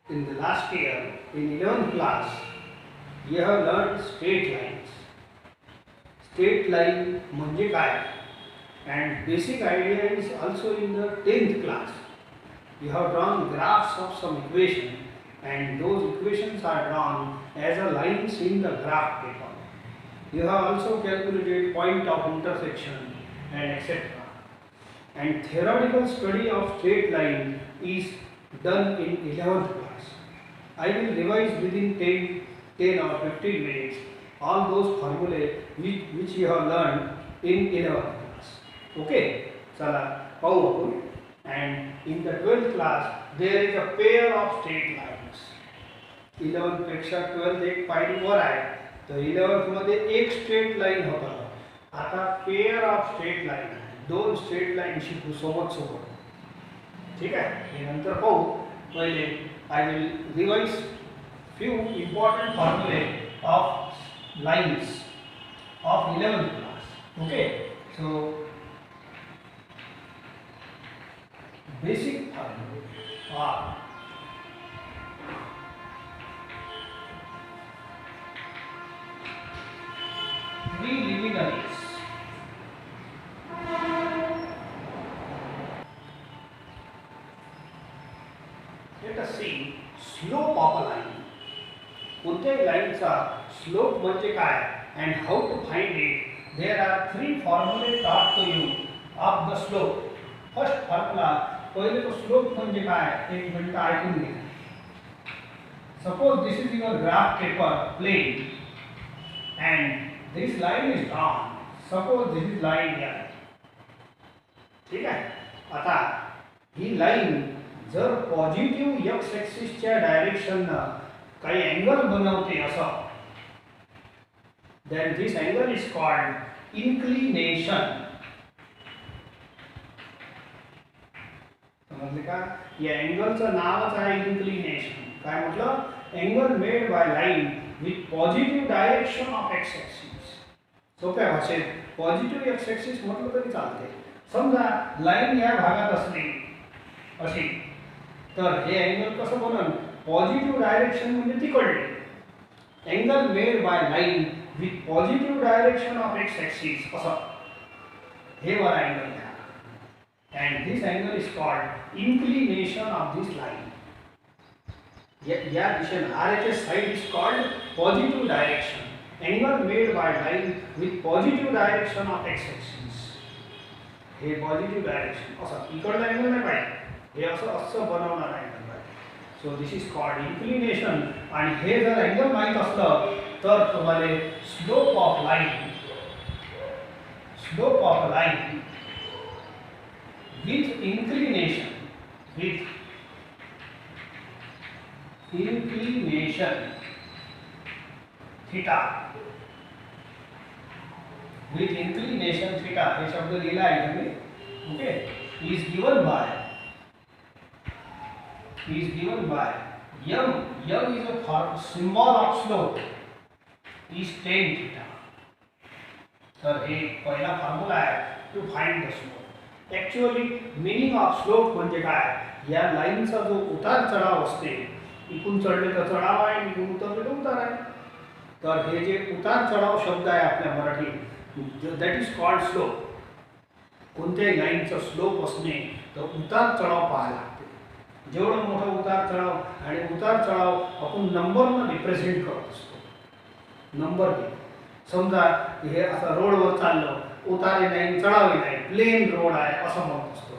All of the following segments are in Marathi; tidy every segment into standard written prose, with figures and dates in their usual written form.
In the last year, in 11th class, you have learned straight lines. Straight line म्हणजे काय? And basic idea is also in the 10th class. You have drawn graphs of some equation, and those equations are drawn as a lines in the graph paper. You have also calculated point of intersection and etc. And theoretical study of straight line is done in 11th class. I will revise within 10 or 15 minutes all those formulae which you have learned in 11th class. Okay, चला पाहू आपण. And in the 12th class there is a pair of straight lines. 11th पेक्षा 12th एक पायरी वर आहे, तर 11th मध्ये एक स्ट्रेट लाईन होता. आता पेअर ऑफ स्ट्रेट लाईन, दोन स्ट्रेट लाईन शिकू सोबत सोबत. ठीक आहे, हे नंतर पाहू. पहिले I will revise few important formulae of lines of 11th class. Okay, so basic formulae are three liminaries. Let us see slope of a line. कोणत्याही लाईनचा स्लोप म्हणजे काय and how to find it. There are three formulae taught to you of the slope. First formula, पहिले तो स्लोप म्हणजे काय एक मिनिट ऐकून घ्या. Suppose this is your graph paper plane and this line is drawn. Suppose this is line here. ठीक आहे. आता ही लाईन जर पॉझिटिव्ह एक्स ॲक्सिसच्या डायरेक्शननं काही अँगल बनवते असं, then this angle is called inclination. समजले का? या अँगलचं नावच आहे inclination. काय म्हटलं? Angle made by line with positive direction of x axis. सोप्या भाषेत पॉझिटिव्ह एक्स ॲक्सिस म्हटलं तरी चालते. समजा लाईन या भागात असली अशी, तर हे अँगल कसं बनन? पॉझिटिव्ह डायरेक्शन म्हणजे तिकडे. Angle made by line with positive direction of x axis असं हे वर अँगल घ्या. And this angle is called inclination of this line. या दिशेने RHS side is called positive direction. Angle made by line with positive direction of x axis. हे पॉझिटिव्ह डायरेक्शन असं इकडलं अँगल नाही पाहिजे, हे असं असं बनवणार angle. So this is called inclination. आणि हे जर अँगल माहीत असलं तर तुम्हाला slope of line with inclination theta हे शब्द लिहिला आहे तुम्ही. Okay, is given by m. M is a symbol of slope is tan theta. तर हे पहिला फॉर्म्युला आहे to find the slope. Actually meaning of slope म्हणजे काय? या लाईनचा जो उतार चढाव असते, इकडून चढले तर चढाव आहे, इकडून उतरले तर उतार आहे. तर हे जे उतार चढाव शब्द आहे आपल्या मराठीत, दॅट इज कॉल्ड स्लोप. कोणत्याही लाईनचा स्लोप असणे तर उतार चढाव पाहायला लागते. जेवढं मोठा उतार चढाव आणि उतार चढाव आपण नंबरनं रिप्रेझेंट करत असतो. नंबर घे. समजा हे असं रोडवर चाललं, उतारे नाही चढावे नाही, प्लेन रोड आहे असं म्हणत असतो.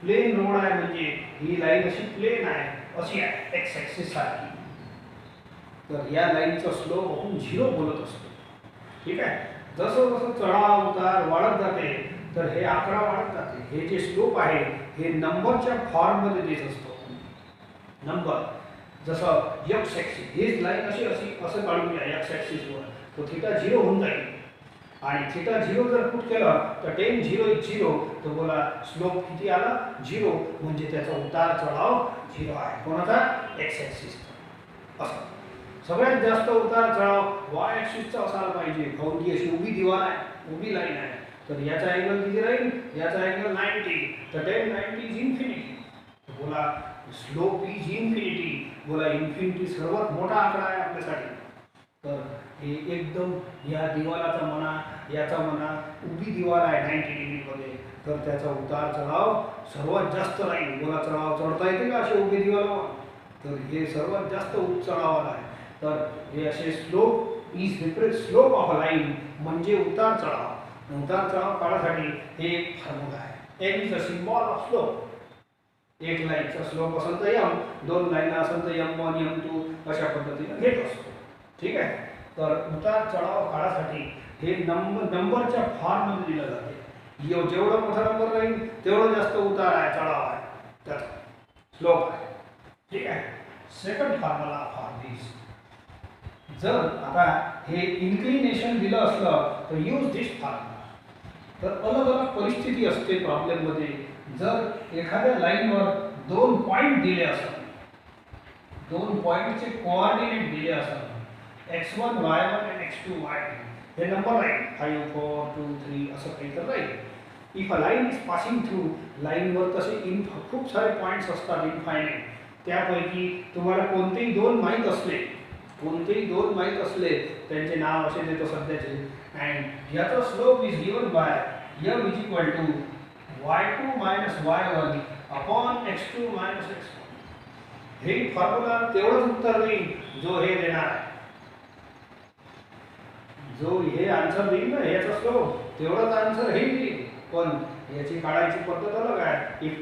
प्लेन रोड आहे म्हणजे ही लाईन अशी प्लेन आहे, अशी आहे एक्स ॲक्सिस सारखी. तर या लाईनचा स्लोप आपण 0 बोलत असतो. ठीक आहे. जसं जसं चढाव उतार वाढत जाते तर हे आकडा वाढत जाते. हे जे स्लोप आहे हे नंबरच्या फॉर्ममध्ये देत असतो. नंबर जसं एक्स ॲक्सिस, हीच लाईन अशी असं काढून घ्या एक्स ॲक्सिसवर, तो थीटा 0 होऊन जाईल. आणि थीटा 0 जर पुट केलं तर tan 0 is 0. तर बोला स्लोप किती आला? 0. म्हणजे त्याचा उतार चढाव 0 आहे. कोणाचा? एक्स ॲक्सिसचा. असं सगळ्यात जास्त उतार चढाव वाय ॲक्सिसचा असायला पाहिजे. काऊन की अशी उभी दिवार आहे, उभी लाईन आहे. तर याचा अँगल किती राहील? याचा अँगल 90. तर tan 90 इज इन्फिनिटी. बोला स्लोप इज इन्फिनिटी. बोला इन्फिनिटी सर्वात मोठा आकडा आहे आपल्यासाठी. तर हे एकदम या दिवालाचा म्हणा याचा म्हणा उभी दिवाल आहे 90 डिग्रीमध्ये, तर त्याचा उतार चढाव सर्वात जास्त राहील. बोला चढाव चढता येते का असे उभी दिवालावर? तर हे सर्वात जास्त चढावाला आहे. तर हे असे slope is represent slope of a line म्हणजे उतार चढाव. उतार चढाव काढायसाठी हे एक फॉर्म्युला आहे. M is a symbol of slope. एक लाईनचा स्लोप असेल तर एम, दोन लाईन असेल तर M1 M2 अशा पद्धतीने घेत असतो. ठीक आहे. तर उतार चढाव काढायसाठी हे नंबरच्या फॉर्ममध्ये दिलं जाते. जेवढा मोठा नंबर राहील तेवढं जास्त उतार आहे, चढाव आहे, त्याचा स्लोप आहे. ठीक आहे. सेकंड फॉर्म्युला फॉर दिस. जर आता हे इन्क्लिनेशन दिलं असलं तर यूज दिस फॉर्म्युला. तर अलग अलग परिस्थिती असते प्रॉब्लेममध्ये. जर एखाद्या लाईनवर दोन पॉईंट दिले असतात, दोन पॉईंटचे कोऑर्डिनेट दिले असतात, x1 y1 आणि x2 y2, हे नंबर राहील 5 4 2 3 असं काही तर राहील. If a line is passing through, लाईनवर तसे खूप सारे पॉईंट्स असतात इनफायनाईट. त्यापैकी तुम्हाला कोणतेही दोन माहीत असले, कोणतेही दोन माहीत असले त्यांचे नाव असे देतो सध्याचे. अँड याचा slope is given by m is equal to y2 minus y1 upon x2 minus x1. हे फॉर्म्युला तेवढंच उत्तर देईल जो हे देणार आहे. जो हे आन्सर देईल ना याचा स्लोप तेवढाच आन्सर हे देईल. पण याची काढायची पद्धत अलग आहे. If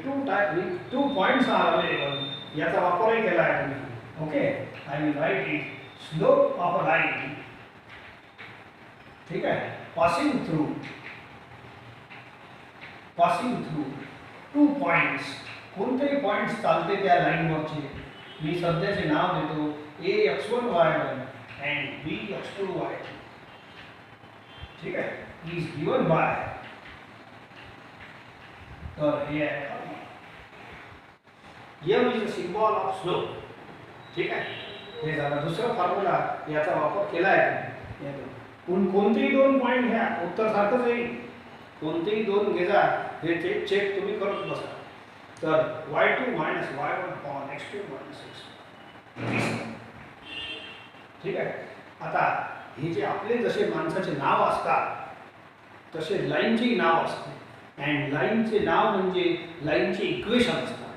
two points are available, याचा वापरही केला आहे तुम्ही. Okay, I will write it. Slope of a line, ठीक आहे, पासिंग थ्रू टू पॉइंट्स. कोणतेही पॉइंट्स चालते त्या लाईनवरचे. मी सध्याचे नाव देतो a x1 y1 and b x2 y2. ठीक आहे. इज गिवन बाय, तर हे आहे m is a symbol of slope. ठीक आहे. हे झालं दुसरा फॉर्म्युला. याचा वापर केला आहे. कोणतेही दोन पॉईंट घ्या, उत्तर सारखंच येईल. कोणतेही दोन घ्या, हे चेक तुम्ही करत बसा. तर y2 minus y1 upon x2 minus x1. ठीक आहे. आता हे जे आपले जसे माणसाचे नाव असतात तसे लाईनचे नाव असते. अँड लाईनचे नाव म्हणजे लाईनचे इक्वेशन असतात.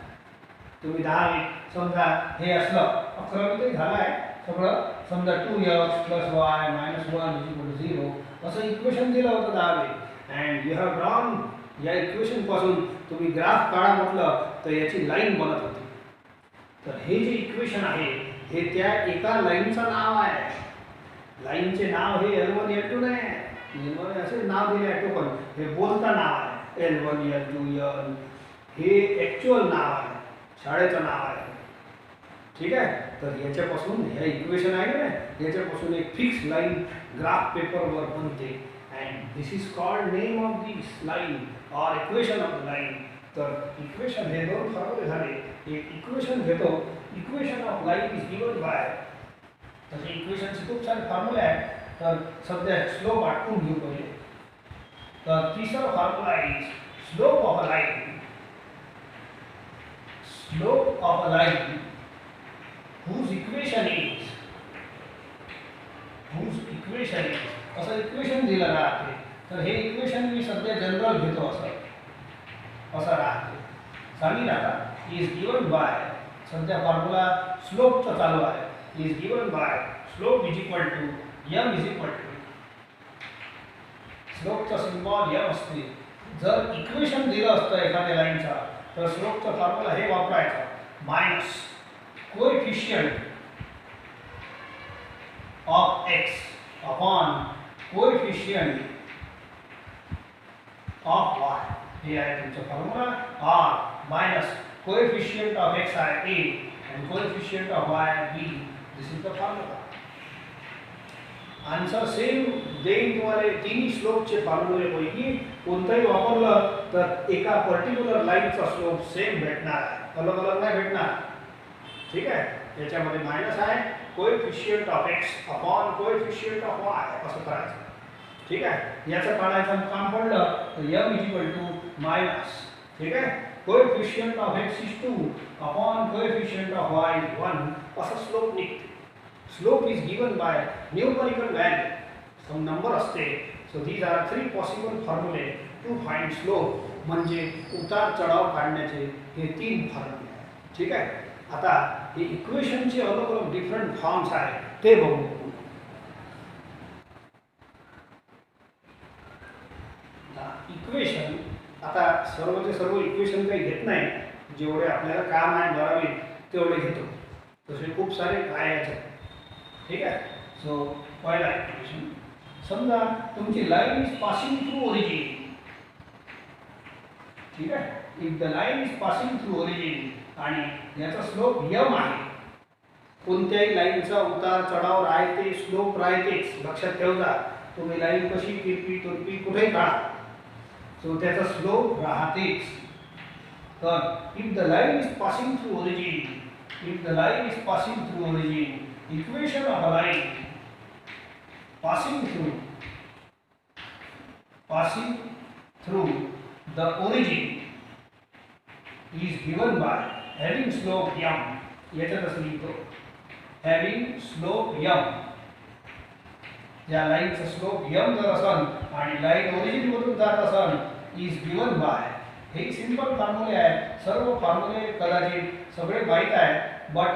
तुम्ही 10 समजा हे असलं, अक्षरामध्ये झालं आहे सगळं. समजा 2x plus y minus 1 is equal to 0 असं इक्वेशन दिलं होतं 10. And you have drawn. या इक्वेशन पासून तुम्ही ग्राफ काढा म्हटलं तर याची लाईन बनत होती. तर हे जे इक्वेशन आहे हे त्या एका लाईनचं नाव आहे. लाईनचे नाव हे L1 L2 नाही. L1 असे नाव दिले आहे, पण हे बोलता नाव आहे. L1 L2 L हे ॲक्च्युअल नाव आहे, शाळेचं नाव आहे. ठीक आहे. तर याच्यापासून ह्या इक्वेशन आहे ना, याच्यापासून एक फिक्स लाईन ग्राफ पेपरवर बनते. And this is called name of this line और इक्वेशन ऑफ द लाईन. तर इक्वेशन हे दोन फॉर्म्युले झाले. एक इक्वेशन घेतो, equation of line is given bye. तसे इक्वेशनचे खूप सारे फॉर्म्युले आहेत. तर सध्या स्लोप आठवून घेऊ पहिले. तर तिसरा formula is slope of a line. Slope of a line whose equation is असं इक्वेशन दिलं राहते. तर हे इक्वेशन मी सध्या जनरल घेतो असं राहते. सांगितलं आता इज गिवन बाय. सध्या फॉर्म्युला स्लोपचा चालू आहे. Is given by slope is equal to m is equal to. स्लोपचा सिम्बॉल m असते. जर इक्वेशन दिलं असतं एखाद्या लाईनचा तर स्लोपचा फॉर्म्युला हे वापरायचा, minus coefficient of x upon coefficient of y. हे आहे तुमचा formula. r minus coefficient of x आहे a and coefficient of y b. This is the formula. Answer same देईन तुम्हाला. तिन्ही स्लोपचे फॉर्म्युले पैकी कोणताही वापरलं तर एका पर्टिक्युलर लाईनचा स्लोप सेम भेटणार आहे, अलग अलग नाही भेटणार. ठीक आहे. याच्यामध्ये मायनस आहे coefficient of x upon coefficient of y असं करायचं. ठीक आहे. याचं काढायचं काम पडलं तर m is equal to minus. ठीक आहे. Coefficient of x is 2 upon coefficient of y is 1 असा स्लोप निघते. Slope is given by numerical value, some number असते. सो दीज आर 3 पॉसिबल फॉर्म्युले टू फाइंड स्लोप, म्हणजे उतार चढाव काढण्याचे हे 3 फॉर्म्युले आहेत. ठीक आहे. आता हे इक्वेशनचे अलग अलग डिफरंट फॉर्म्स आहेत ते बघू. इक्वेशन आता सर्वचे सर्व इक्वेशन काही घेत नाही, जेवढे आपल्याला काम आहे बरावी तेवढे घेतो. तसे खूप सारे काय आहेत. ठीक आहे. सो पहिला इक्वेशन, समजा तुमची line is passing through origin. ठीक आहे. If the line is passing through origin आणि याचा स्लोप m आहे. कोणत्याही लाईनचा उतार चढाव राहते, स्लोप राहतेच. लक्षात ठेवता, तुम्ही लाईन कशी तिरपी तुरपी कुठेही काढा, सो त्याचा स्लोप राहतेच. तर if the line is passing through origin, if the line is passing through origin, equation of a line passing through the origin is given by having slope m. याच्यातच लिहितो, having slope m. या लाईनचा स्लोप m जर असेल आणि लाईन ओरिजिन मधून जात असेल इज गिवन बाय, हे सिंपल फॉर्म्युले आहेत. सर्व फॉर्म्युले कदाचित सगळे माहीत आहेत, but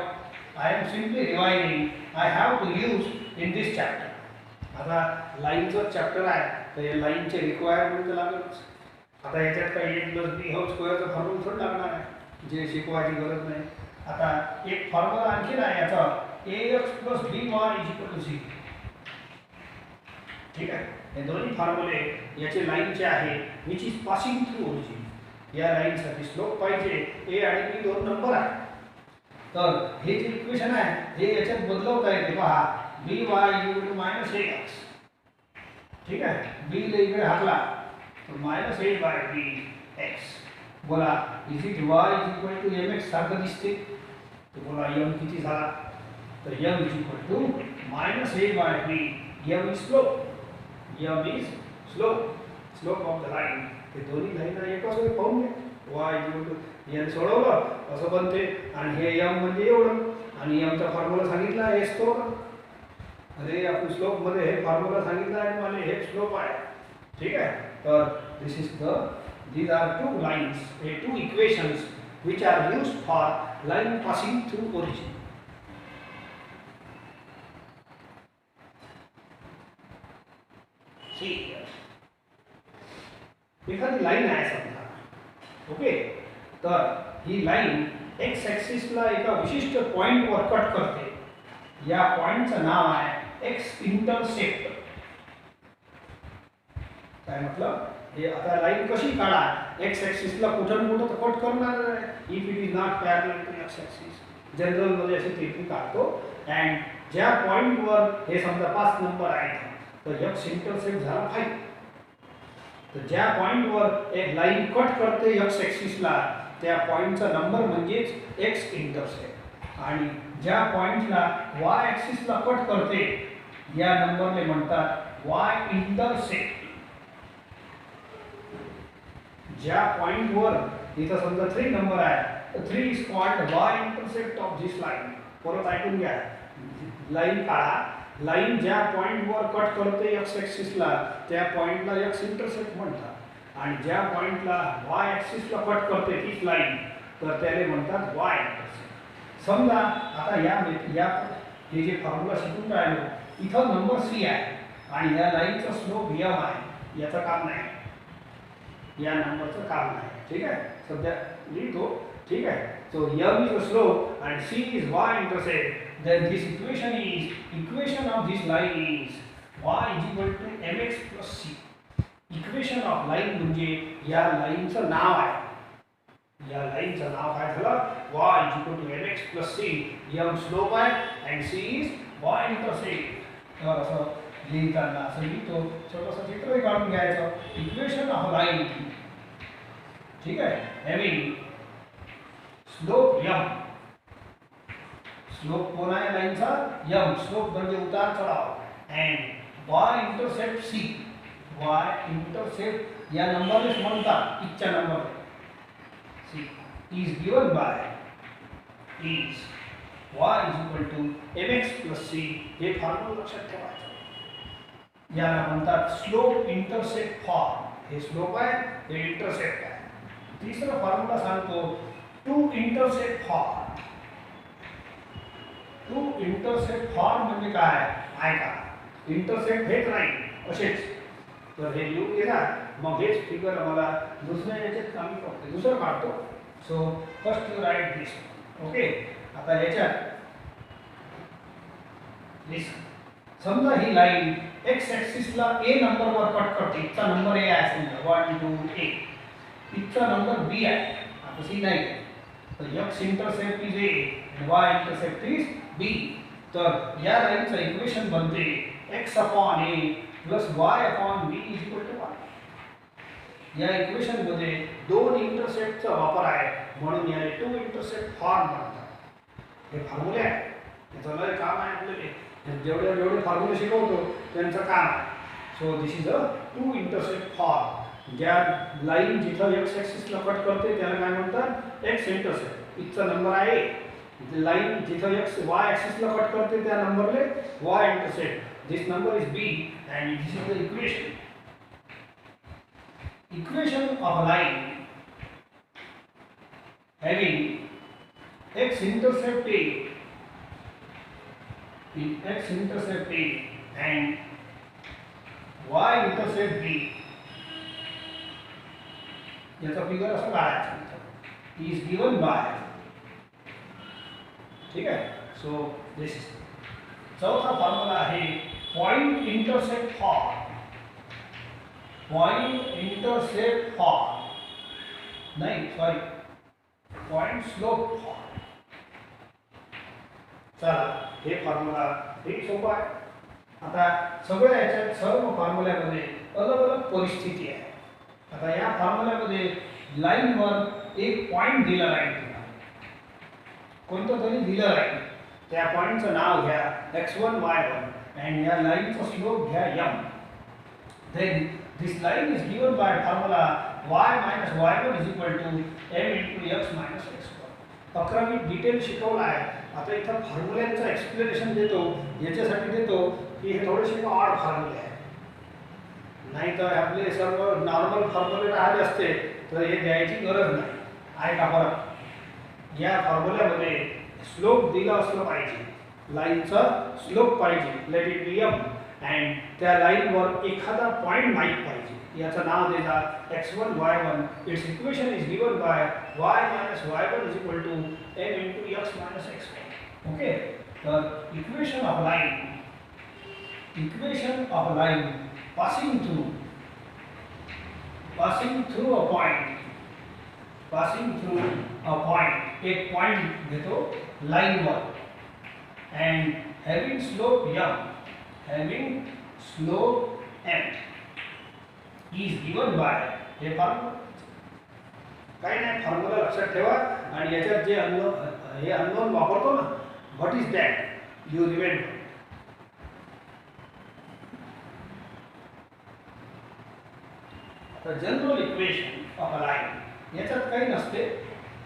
I am simply revising. I have to use in this chapter. आता लाईनचं चॅप्टर आहे तर या लाईनचे रिक्वायरमेंट लागेलच. आता याच्यात काही a + b होल स्क्वेअरचा फॉर्म्युला थोडं लागणार आहे, जे शिकवायची गरज नाही. आता एक फॉर्म्युला आणखी आहे याचा, ax + by = c. ठीक आहे. हे दोन्ही फॉर्म्युले याचे लाईनचे आहे, which is passing through origin. या लाईनसाठी स्लोप पाहिजे, a आणि b दोन नंबर आहे. तर हे जे इक्वेशन आहे हे याच्यात बदलवता येते. पहा, by = -ax. ठीक आहे. b ला इकडे हाकला तो -8/bx. बोला, इज इट y = mx सारखं दिसते? तो बोला m किती झाला? तर m = -8/b. m is slope. m is slope of the line. ते दोन्ही लाईन एकाच वेळी पाहून घ्या. y n सोडवलं असं बनते आणि हे m म्हणजे एवढं आणि m चा फॉर्म्युला सांगितला s तो. अरे आपण स्लोप मध्ये हे फॉर्म्युला सांगितला आणि मला हे स्लोप आहे. ठीक आहे. तर these are two lines, two equations which are used for line passing through origin. See here. एखादी लाईन आहे समजा. ओके. तर ही लाईन x ॲक्सिसला एका विशिष्ट पॉइंटवर कट करते. या पॉइंटचं नाव आहे x इंटरसेप्ट. काय मतलब? हे आता लाईन कशी काढा? x ॲक्सिसला कुठं कुठं तर कट करणार आहे. If it is not parallel to x axis, general मध्ये असे तिरपी काढतो. अँड ज्या पॉइंटवर हे समजा 5 नंबर आहे तर x इंटरसेप्ट झाला 5. तर ज्या पॉइंटवर एक लाईन कट करते x ॲक्सिसला त्या पॉइंटचा नंबर म्हणजेच x इंटरसेप्ट. आणि ज्या पॉइंटला y ॲक्सिसला कट करते या नंबरने म्हणतात y इंटरसेप्ट. ज्या पॉइंटवर इथं समजा 3 नंबर आहे तर 3 is called y intercept of this line. परत ऐकून घ्या. लाईन काढा. लाईन ज्या पॉइंटवर कट करते x ॲक्सिसला त्या पॉइंटला x इंटरसेप्ट म्हणतात आणि ज्या पॉइंटला y ॲक्सिसला कट करते तीच लाईन तर त्याला म्हणतात y इंटरसेप्ट. समजा आता या हे जे फॉर्म्युला शिकून राहिलो इथं नंबर c आहे आणि या लाईनचा स्लोप m आहे. याचं काम नाही, या नंबरचं काम नाही. ठीक आहे. सध्या लिहितो. ठीक आहे. So m is the slope and c is y intercept. Then this equation of this line is y = mx + c. Equation of line म्हणजे या लाईनचं नाव आहे. या लाईनचं नाव काय झालं? y = mx + c. m slope आहे and c is y intercept. तर असं लिहिताना असं लिहितो. छोटंसं चित्र काढून घ्यायचं. Equation of line. ठीक आहे. Having slope m. स्लोप कोण आहे लाईनचा? m. स्लोप म्हणजे उतार चढाव. And y intercept c. y intercept या नंबरने म्हणतात इच्छा number. see is given by is y is equal to mx plus c. हे फॉर्म्युला लक्षात ठेवायचं. याला म्हणतात स्लोप इंटरसेप्ट फॉर्म. हे स्लोप आहे, हे इंटरसेप्ट आहे. तिसरा फॉर्म्युला सांगतो two intercept form. Two intercept form म्हणजे काय आहे का? इंटरसेप्ट हेच नाही असेच. तर हे लिहून घेणार, मग हेच फिगर आम्हाला दुसऱ्या याच्यात आम्ही करतो, दुसरं काढतो. So first you write this. Okay, आता याच्यात लिसन. समजा ही लाईन एक्स ॲक्सिसला ए नंबरवर कट करते. इथचा नंबर ए आहे समजा 1 2 ए. इथचा नंबर बी आहे. आता सी नाही, तर एक्स इंटरसेप्ट इज ए आणि वाय इंटरसेप्ट इज बी. तर या लाईनचं इक्वेशन बनते x upon a plus y upon b is equal to 1. या इक्वेशन मध्ये दोन इंटरसेप्टचा वापर आहे, म्हणून याला टू इंटरसेप्ट फॉर्म म्हणतात. हे फॉर्म्युले आहे, याचं लय काम आहे आपल्याला. जेवढे फॉर्म्युले शिकवतो त्यांचं काम आहे. So this is a two intercept form. ज्या लाईन जिथं एक्स ॲक्सिसला कट करते त्याला काय म्हणतात? X intercept. इथचा नंबर आहे. लाइन जिथं एक्स वाय ॲक्सिसला कट करते त्या नंबरले Y intercept. This number is B and this is the equation. Equation of a line having x intercept a and y intercept b. याचा फिगर असं काढायचा is given by. ठीक है. सो दिस इज चौथा फॉर्म्युला आहे point intercept form. Point intercept form नाही, सॉरी, पॉइंट स्लोप फॉर्म. चला, हे फॉर्म्युला हे सोपं आहे. आता सगळ्या याच्यात सर्व फॉर्म्युल्यामध्ये अलग अलग परिस्थिती आहे. आता या फॉर्म्युल्यामध्ये लाईनवर एक पॉइंट दिला आहे, कोणतं तरी दिलं आहे. त्या पॉइंटचं नाव घ्या x1 y1 and या लाईनचा स्लोप घ्या m. then this line is given by formula y minus y1 is equal to m into x minus x1. 11वी डिटेल शिकवला आहे. आता इथं फॉर्म्युल्यांचं एक्सप्लेनेशन देतो. याच्यासाठी देतो की हे थोडेसे ऑड फॉर्म्युले आहेत, नाही तर आपले सर्व नॉर्मल फॉर्म्युले राहिले असते तर हे द्यायची गरज नाही आहे का. बरं, या फॉर्म्युल्यामध्ये स्लोप दिला असलं पाहिजे, लाईनचा स्लोप पाहिजे, let it be m. And त्या लाईनवर एखादा पॉइंट माहीत पाहिजे. याचं नाव देता x1 y1. It's equation is given by y minus y1 is equal to m into x minus x1. Okay, तर equation of line passing through a point. एक पॉइंट घेतो लाईनवर and having slope m is given by. हे फॉर्म्युला काही नाही, फॉर्म्युला लक्षात ठेवा. आणि याच्यात जे हे अननोन वापरतो ना, what is that you remember. तर general equation of a line याच्यात काही नसते,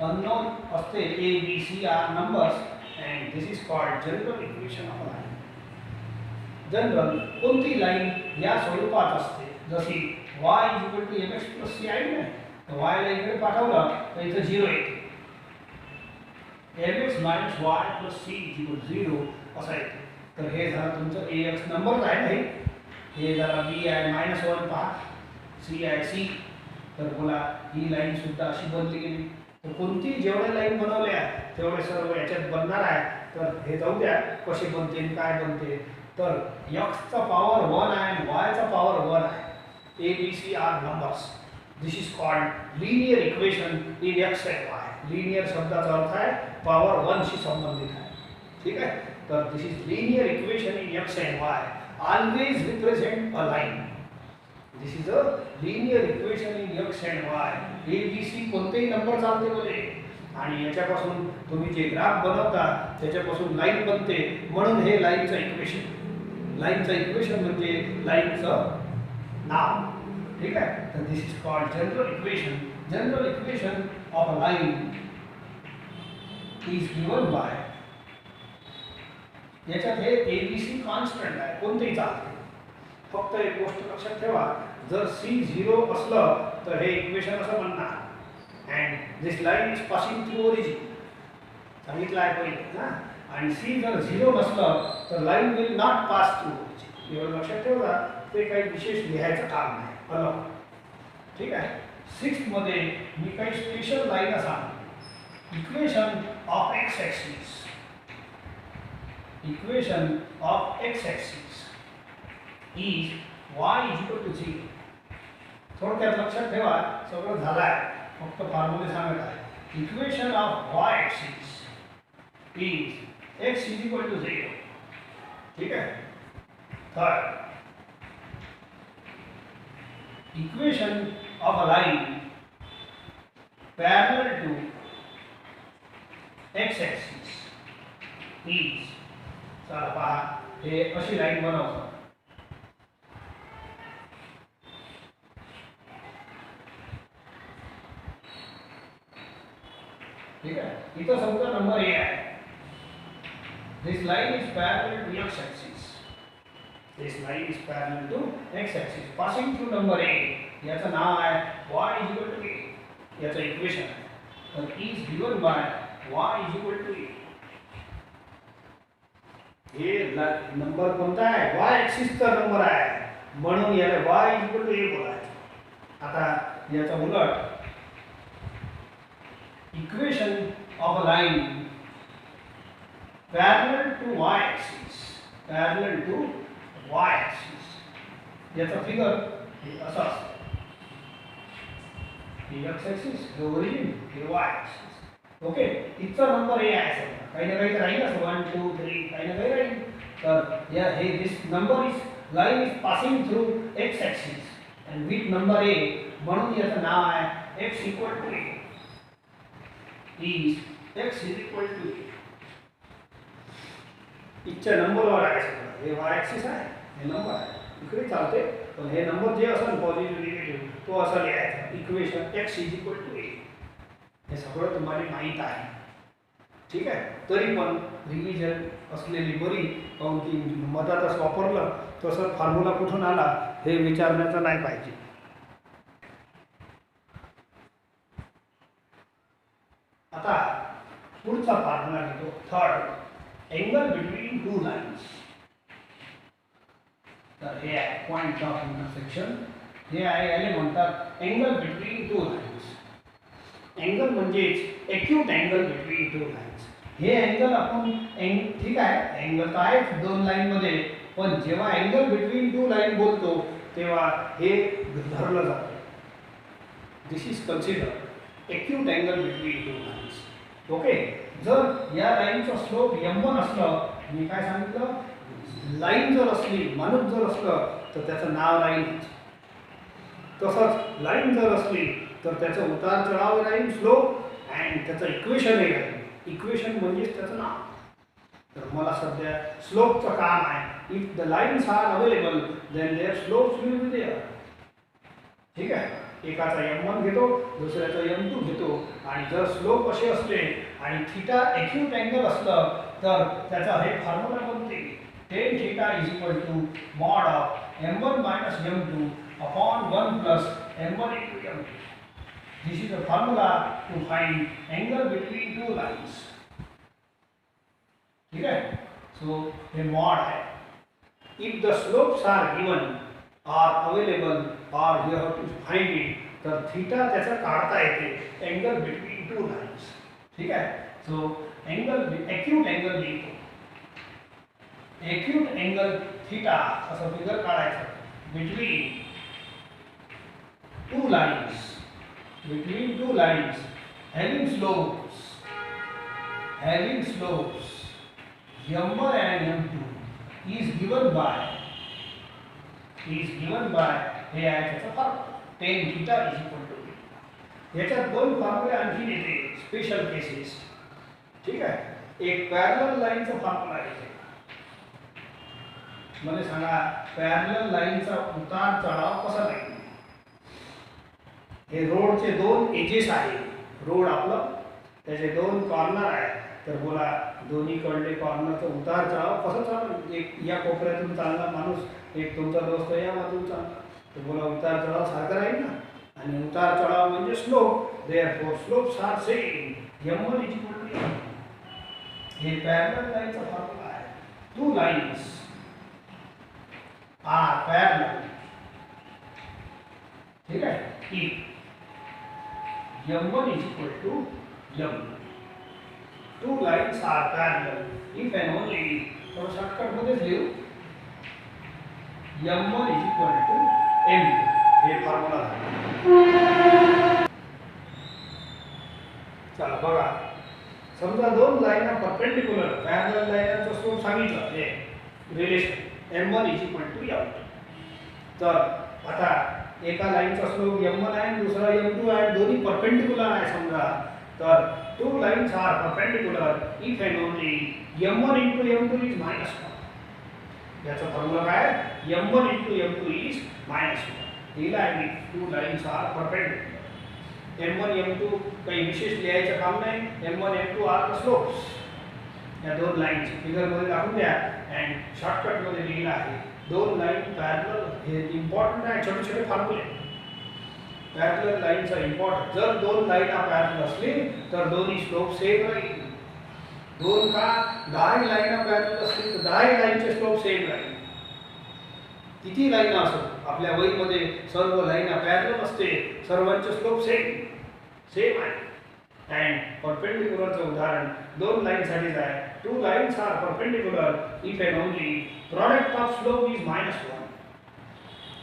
अननोन असते. A B C are numbers and this is called general equation of a line. General कोणती लाईन या स्वरूपात असते, जशी y is equal to mx plus c आहे ना, तर y ला इकडे पाठवलं तर इथे 0 येते. mx minus y plus c is equal to 0 असं येते. तर हे झालं तुमचं ax नंबर आहे ना. हे झाला b आहे -1 पहा, c आहे c. तर बोला ही लाईन सुद्धा अशी बनली गेली. तर कोणती जेवढ्या लाईन बनवल्या तेवढे सर्व याच्यात बनणार आहे. तर हे जाऊ द्या कसे बनते काय बनते. तर x चा पॉवर 1 आहे आणि y चा पॉवर 1 आहे. A B C are numbers. This is called linear equation in x and y. Linear शब्दाचा अर्थ आहे पॉवर 1 शी संबंधित आहे. ठीक आहे. तर this is linear equation in x and y. Always represent a line. This is a linear equation in x and y. A B C कोणतेही नंबर चालते बोले, आणि याच्यापासून तुम्ही जे ग्राफ बनवता त्याच्यापासून लाईन बनते, म्हणून हे लाईनचं इक्वेशन. लाईनचं इक्वेशन म्हणजे लाईनचं नाव. ठीक आहे. तर this is called general equation. General equation of a line is given by, याच्यात हे ABC कॉन्स्टंट आहे, कोणतेही चालते. फक्त एक गोष्ट लक्षात ठेवा, जर C 0 असलं तर हे इक्वेशन असं बनणार and this line is passing through origin, सांगितलं आहे पहिले ना. आणि C जर 0 नसलं तर line will not pass through origin. एवढं लक्षात ठेवा, ते काही विशेष लिहायचं काम नाही. हॅलो, ठीक आहे. 6th मध्ये मी काही स्पेशल लाईन सांगतो. Equation of x axis, equation of x-axis is y is equal to 0. थोडक्यात लक्षात ठेवा, सगळं झालं आहे, फक्त फॉर्म्युले सांगत आहे. Equation of y-axis is x is equal to 0. ठीक आहे. Third, equation of a line parallel to x-axis is, चला पहा, हे अशी लाईन बनवतो. ठीक आहे. इथं समजा नंबर ए आहे. This line is parallel to X axis. This line is parallel to X axis passing through number A. याचं नाव आहे y is equal to A. याचं इक्वेशन आहे. तर is given by y is equal to A. हे नंबर कोणता आहे? y ॲक्सिसचा नंबर आहे, म्हणून याला y is equal to A बोलायचं. आता याचा उलट, equation of a line parallel to y axis, parallel to y axis, याचा फिगर हे असा असतो. हे x ॲक्सिस, हे ओरिजिन, हे y ॲक्सिस. ओके. इथचा नंबर ए आहे, समजा काही ना काही राहील असं 1 2 3 काही ना काही राहील. तर या हे this number is line is passing through X axis and with number A, म्हणून याचं नाव आहे x equal to A. Is x is equal to A. इथच्या नंबरवर आहे सगळं. हे y ॲक्सिस आहे, हे नंबर आहे, इकडे चालते. पण हे नंबर जे असेल पॉझिटिव्ह निगेटिव्ह तो असा लिहायचा. Equation x is equal to A. हे सगळं तुम्हाला माहीत आहे. ठीक आहे. तरी पण रिव्हिजन असलेली बरी, काऊन की मधातच वापरलं तसं फॉर्म्युला कुठून आला हे विचारण्याचं नाही पाहिजे. आता पुढचा फॉर्म्युला घेतो. Third, angle between two lines. तर हे आहे पॉइंट ऑफ इंटरसेक्शन. हे आहे, याला म्हणतात angle between two lines. Angle म्हणजेच acute angle between two lines. हे एंगल आपण ठीक आहे, एंगल तर आहे दोन लाईन मध्ये, पण जेव्हा एंगल बिटवीन टू लाईन बोलतो तेव्हा हे धरलं जातं. This is consider acute angle between two lines. Okay. जर या लाईनचा स्लोप m1 असलं, मी काय सांगितलं, लाईन जर असली, माणूस जर असलं तर त्याचं नाव लाईन. तसंच लाईन जर असली तर त्याचं उतार चढाव राहील, स्लोप, अँड त्याचं इक्वेशन हे राहील. इक्वेशन म्हणजेच त्याचं नाव. तर मला सध्या स्लोपचं काम आहे. If the lines are available then their slopes will be there. ठीक आहे. एकाचा m1 घेतो, दुसऱ्याचा m2 घेतो, आणि जर स्लोप असे असले आणि थीटा एक्यूट एंगल असलं तर त्याचा हे फॉर्म्युला बनते. tan theta is equal to mod of m1 minus m2 upon 1 plus m1 into m2. This is the formula to find angle between two lines. ठीक है. So the mod है. If the slopes are given or available or you have to find it, तर थीटा त्याचा काढता येते. Angle between two lines. ठीक है. So angle acute angle लिहितो. Acute angle थीटा असं फिगर काढायचं between two lines. Between two lines having slopes m1 and m2 is given by हे आहे त्याचा formula tan theta is equal to. याच्यात दोन फॉर्म्युले आणखी येते, स्पेशल केसेस. ठीक आहे. एक पॅरलल लाईनचा फॉर्म्युला येते. मला सांगा, पॅरलल लाईनचा उतार चढाव कसा लागेल? हे रोडचे दोन एजेस आहे. रोड आपलं त्याचे दोन कॉर्नर आहे. तर बोला दोन्हीकडले कॉर्नरचं उतार चढाव कसं चालणार? एक या कोपऱ्यातून चालणार माणूस, एक तुमचा दोस्त या बाजून चालणार. तर बोला उतार चढाव सारखं राहील ना. आणि उतार चढाव म्हणजे slope. Therefore slopes are same. m1 equal to हे पॅरलल लाईनचा फॉर्म्युला आहे. Two lines are parallel. ठीक आहे. की m1 is equal to m. Two lines are parallel if and only, थोड़ा शॉर्टकट मध्येच लिहू, m1 is equal to m. हे फॉर्म्युला आहे. चला बघा, समजा दोन लाईन परपेंडिक्युलर पॅरलल लाईनचा स्लोप सांगितलं, हे relation m1 is equal to m. तर आता एका लाईनचा स्लोप m1 आहे आणि दुसरा m2 आहे, दोन्ही परपेंडिक्युलर आहे समजा. तर two lines are perpendicular if and only m1 into m2 is -1. याचा फॉर्म्युला काय? m1 into m2 is -1. दिला आहे. Two lines are perpendicular. m1 m2 काही विशेष लिहायचं काम नाही. m1 m2 R the slopes. या दोन लाईन्स फिगर मध्ये दाखवून द्या अँड शॉर्टकट मध्ये लिहिलं आहे. दोन लाईन पॅरलल हे इम्पॉर्टंट आहे. छोटे छोटे फॉर्म्युले पॅरलल लाईनचा इम्पॉर्टंट. जर दोन लाईन पॅरलल असली तर दोन्ही स्लोप सेम राहील. दोन का 10 लाईन पॅरलल असतील तर 10 लाईनचे स्लोप सेम राहील. किती लाईन असो आपल्या वहीमध्ये सर्व लाईन पॅरलल असते, सर्वांचे स्लोप सेम आहे. अँड परपेंडिक्युलरचं उदाहरण दोन लाईन साठीच आहे. Two lines are perpendicular if and only product of slope is -1.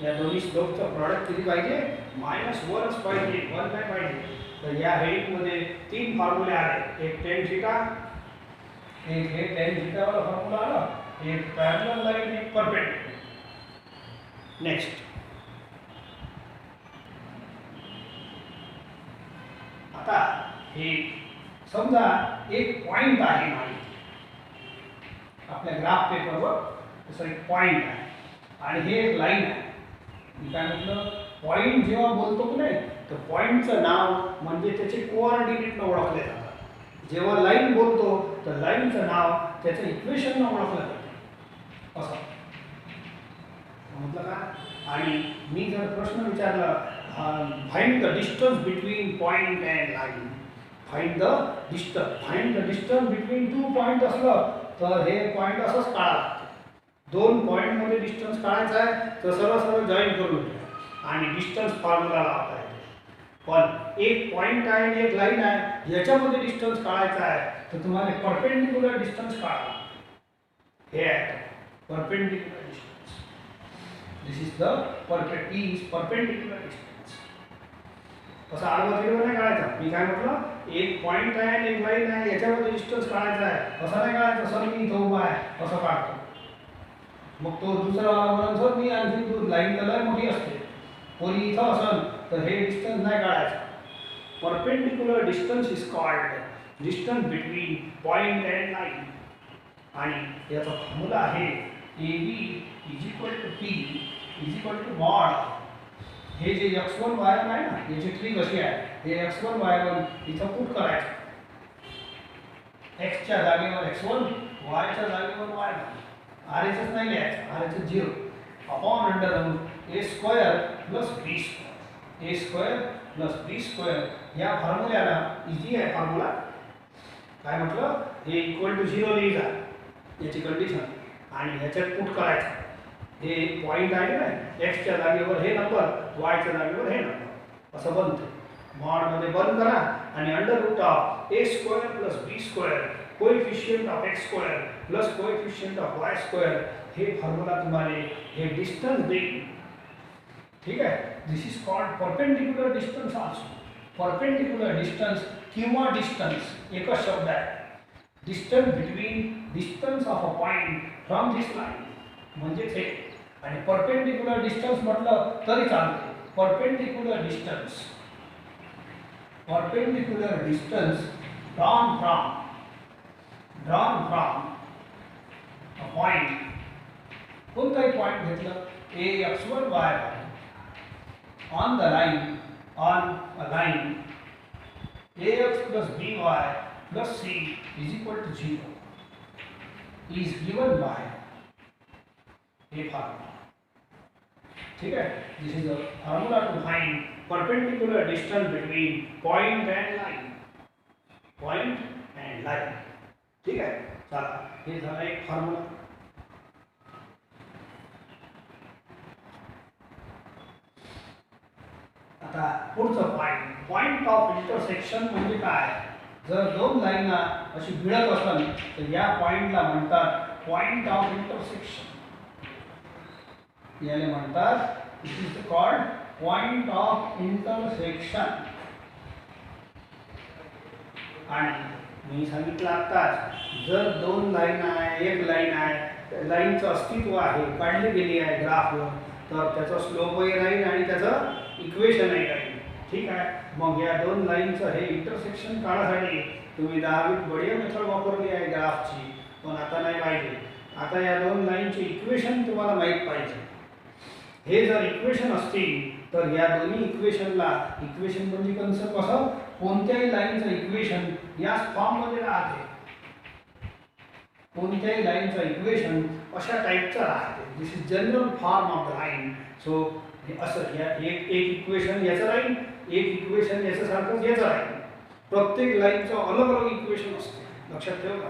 या दोन्ही स्लोपचं प्रॉडक्ट किती पाहिजे? -1 पाहिजे, 1 नाही पाहिजे. तर या हेडिंगमध्ये तीन फॉर्म्युले आले. एक टेन थीटा, एक हे टेन थीटा वाला फॉर्म्युला आला, एक पॅरलल लाईन, एक परपेंडिक्युलर. नेक्स्ट आता हे समजा एक पॉइंट आहे माहिती आपल्या ग्राफ पेपरवर. तसं एक पॉइंट आहे आणि हे एक लाईन आहे. मी काय म्हटलं, पॉइंट जेव्हा बोलतो की नाही तर पॉइंटचं नाव म्हणजे त्याचे कोऑर्डिनेटनं ओळखले जातात. जेव्हा लाईन बोलतो तर लाईनचं नाव त्याचं इक्वेशननं ओळखलं जातं. असं म्हटलं का? आणि मी जर प्रश्न विचारला, find the distance between point and line, find the distance between two point असलं तर हे पॉइंट असंच काढा. दोन पॉइंट मध्ये डिस्टन्स काढायचा आहे तर सरळ जॉईन करून घ्या आणि डिस्टन्स फॉर्म्युला लावता येते. पण एक पॉइंट आहे आणि एक लाईन आहे, याच्यामध्ये डिस्टन्स काढायचा आहे तर तुम्हाला परपेंडिक्युलर डिस्टन्स काढा. हे आहे perpendicular distance. This is the perpendicular distance. कसं आडवा तिरवा नाही काढायचा. मी काय म्हटलं, एक पॉइंट आहे आणि एक लाईन आहे, याच्यामध्ये डिस्टन्स काढायचा आहे. असं नाही काढायचं सर मी इथं उभा आहे असं काढतो. मग तो दुसरा म्हणून सर मी आणखी दूर, लाईन लय मोठी असते, कोणी इथं असेल तर हे डिस्टन्स नाही काढायचं. Perpendicular distance is called distance between point and line. आणि याचा फॉर्म्युला आहे AB is equal to P is equal to mod. हे जे x1 y1 आहे ना, याची ट्रिक अशी आहे, हे x1 y1 इथं पुट करायचं. x च्या जागेवर x1, y च्या जागेवर y1. RHS नाही लिहायचं, RHS 0 अपॉन under root a square plus b square. a square plus b square या फॉर्म्युल्याला इझी आहे फॉर्म्युला. काय म्हटलं, हे इक्वल टू 0 लिहिजा याची कंडिशन आणि ह्याच्यात पुट करायचं. हे पॉइंट आहे ना, x च्या जागेवर हे नंबर, y च्या जागेवर हे नंबर, असं बनतं. मॉडमध्ये बंद करा आणि under root of a square plus b square coefficient of x square plus coefficient of y square हे फॉर्म्युला तुम्हाला हे डिस्टन्स देईल. ठीक आहे. This is called perpendicular distance also. Perpendicular distance किंवा डिस्टन्स एकच शब्द आहे. Distance between distance of a point from this line म्हणजेच हे. आणि परपेंडिक्युलर डिस्टन्स म्हटलं तरी चालते. Perpendicular distance drawn from a point, कोणताही पॉइंट घेतलं a x1 y1 on the line on a line ax plus by plus c is equal to 0 is given by a formula. ठीक है, this is a formula to find perpendicular distance between point and line. ठीक है, चला हे झाला एक फॉर्म्युला. आता पुढचं पॉइंट ऑफ इंटरसेक्शन म्हणजे काय. जर दोन लाईन अशी भिडत असेल तर या पॉइंटला म्हणतात पॉइंट ऑफ इंटरसेक्शन. याला म्हणतात it is called point of intersection. आणि मी सांगितलं आताच जर दोन लाईन आहे एक लाईन आहे लाईनचं अस्तित्व आहे काढली गेली आहे ग्राफवर तर त्याचा स्लोपही राहील आणि त्याचं इक्वेशनही राहील. ठीक आहे, मग या दोन लाईनचं हे इंटरसेक्शन काढण्यासाठी तुम्ही 10वीत बढिया मेथड वापरली आहे ग्राफची, पण आता नाही पाहिजे. आता या दोन लाईनचे इक्वेशन तुम्हाला माहीत पाहिजे. हे जर इक्वेशन असतील तर या दोन्ही इक्वेशनला इक्वेशन म्हणजे कन्सेप्ट कसं कोणत्याही लाईनचं इक्वेशन या फॉर्ममध्ये राहते. कोणत्याही लाईनचं इक्वेशन अशा टाईपचं राहते. This is general form of the line. So असं या एक इक्वेशन याचं राहील एक इक्वेशन याचं सारखंच याचं राहील. प्रत्येक लाईनचं अलग अलग इक्वेशन असते. लक्षात ठेवा,